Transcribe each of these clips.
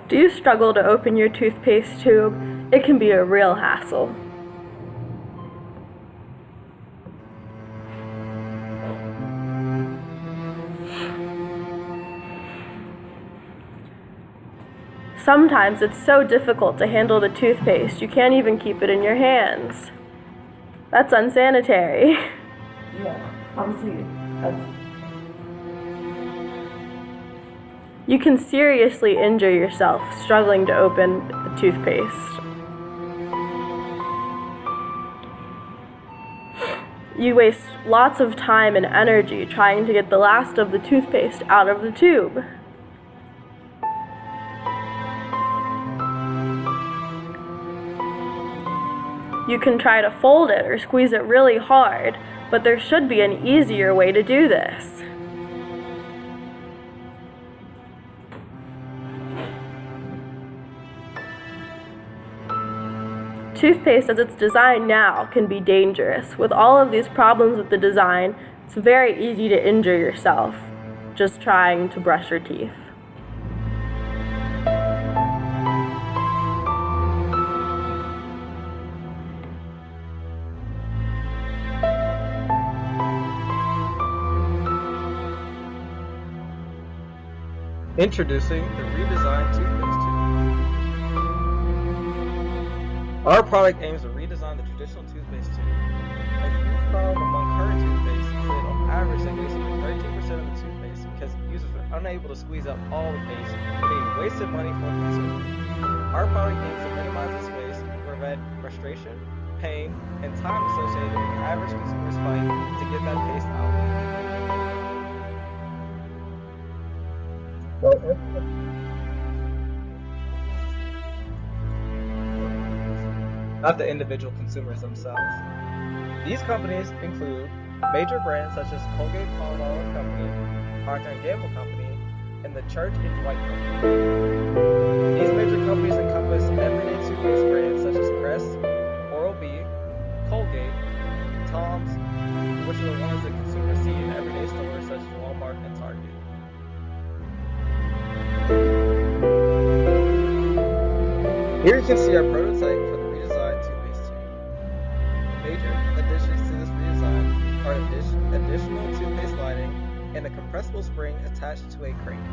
Do you struggle to open your toothpaste tube? It can be a real hassle. Sometimes it's so difficult to handle the toothpaste you can't even keep it in your hands. That's unsanitary. Yeah, honestly, You can seriously injure yourself struggling to open the toothpaste. You waste lots of time and energy trying to get the last of the toothpaste out of the tube. You can try to fold it or squeeze it really hard, but there should be an easier way to do this. Toothpaste as it's designed now can be dangerous. With all of these problems with the design, it's very easy to injure yourself just trying to brush your teeth. Introducing the redesigned toothpaste tube. Our product aims to redesign the traditional toothpaste tube. A huge problem among current toothpaste is that on average they waste only 13% of the toothpaste because users are unable to squeeze out all the paste, meaning wasted money for the consumer. Our product aims to minimize this waste and prevent frustration, pain, and time associated with the average consumer's fight to get that paste out. Not the individual consumers themselves. These companies include major brands such as Colgate-Palmolive Company, Procter & Gamble Company, and the Church & Dwight Company. These major companies encompass everyday toothpaste brands such as Crest, Oral-B, Colgate, Tom's, which are the ones that consumers see in everyday stores such as Walmart and Target. Here you can see our prototype for the redesigned toothpaste tube. Major additions to this redesign are additional toothpaste lining and a compressible spring attached to a crank.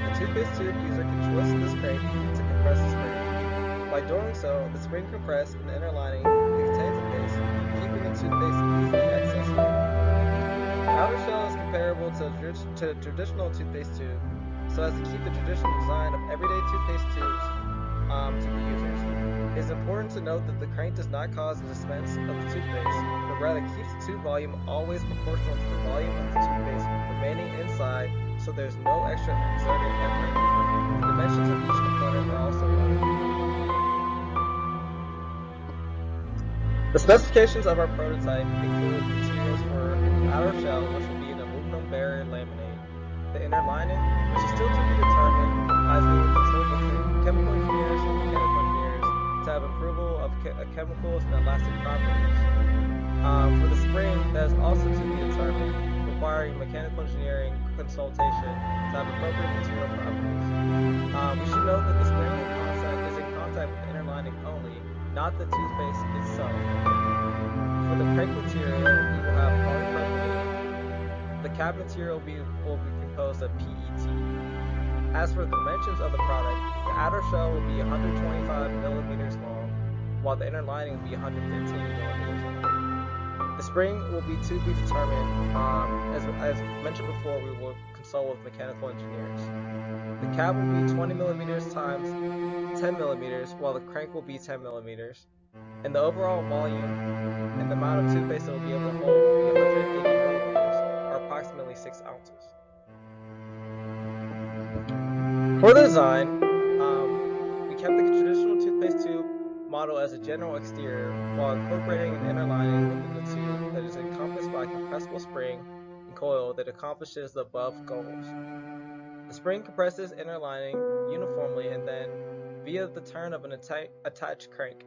The toothpaste tube user can twist this crank to compress the spring. By doing so, the spring compressed and the inner lining contains the paste, keeping the toothpaste easily accessible. The outer shell is comparable to a traditional toothpaste tube, so as to keep the traditional design of everyday toothpaste tubes to the users. It is important to note that the crank does not cause the dispense of the toothpaste, but rather keeps the tube volume always proportional to the volume of the toothpaste remaining inside, so there's no extra exerted effort. The dimensions of each component are also noted. The specifications of our prototype include materials for the outer shell, which will be an aluminum barrier laminate, the inner lining, which is still to be determined, as we will consult with chemical engineers and mechanical engineers to have approval of chemicals and elastic properties. For the spring, that is also to be determined, requiring mechanical engineering consultation to have appropriate material properties. We should note that the spring is in contact with the inner lining only, not the toothpaste itself. For the crank material, we will have polypropylene. The cap material will be composed of PET. As for the dimensions of the product, the outer shell will be 125 millimeters long, while the inner lining will be 115 millimeters long. The spring will be to be determined. As mentioned before, we will consult with mechanical engineers. The cap will be 20 millimeters times 10 millimeters, while the crank will be 10 millimeters. And the overall volume and the amount of toothpaste that will be able to hold will be 180 milliliters, or approximately 6 ounces. For the design, we kept the traditional toothpaste tube model as a general exterior while incorporating an inner lining within the tube that is encompassed by a compressible spring and coil that accomplishes the above goals. The spring compresses inner lining uniformly and then, via the turn of an attached crank.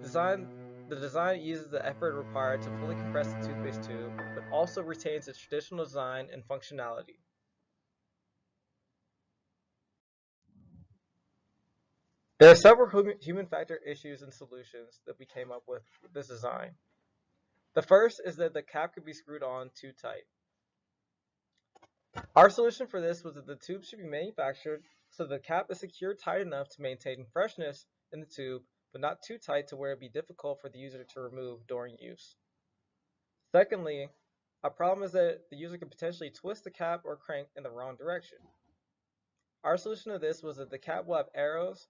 The design uses the effort required to fully compress the toothpaste tube, but also retains its traditional design and functionality. There are several human factor issues and solutions that we came up with this design. The first is that the cap could be screwed on too tight. Our solution for this was that the tube should be manufactured so the cap is secured tight enough to maintain freshness in the tube, but not too tight to where it would be difficult for the user to remove during use. Secondly, a problem is that the user could potentially twist the cap or crank in the wrong direction. Our solution to this was that the cap will have arrows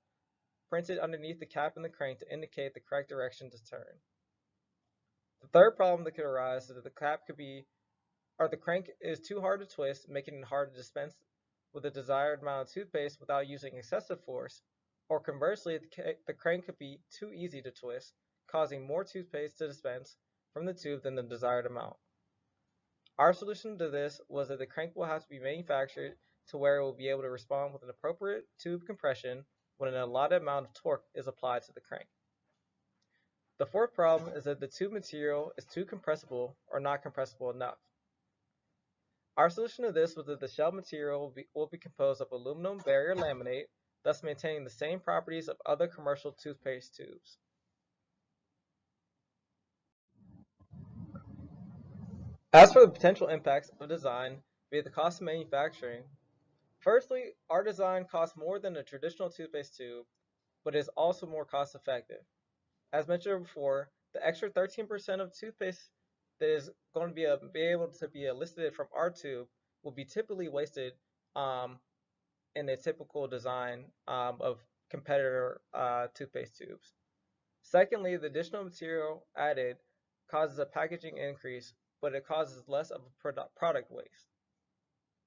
printed underneath the cap and the crank to indicate the correct direction to turn. The third problem that could arise is that the crank is too hard to twist, making it hard to dispense with the desired amount of toothpaste without using excessive force, or conversely, the crank could be too easy to twist, causing more toothpaste to dispense from the tube than the desired amount. Our solution to this was that the crank will have to be manufactured to where it will be able to respond with an appropriate tube compression when an allotted amount of torque is applied to the crank. The fourth problem is that the tube material is too compressible or not compressible enough. Our solution to this was that the shell material will be composed of aluminum barrier laminate, thus maintaining the same properties of other commercial toothpaste tubes. As for the potential impacts of design via the cost of manufacturing, firstly, our design costs more than a traditional toothpaste tube, but is also more cost effective. As mentioned before, the extra 13% of toothpaste that is going to be able to be elicited from our tube will be typically wasted in a typical design of competitor toothpaste tubes. Secondly, the additional material added causes a packaging increase, but it causes less of a product waste.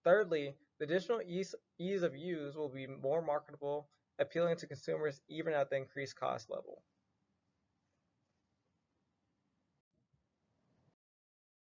Thirdly, the additional ease of use will be more marketable, appealing to consumers even at the increased cost level.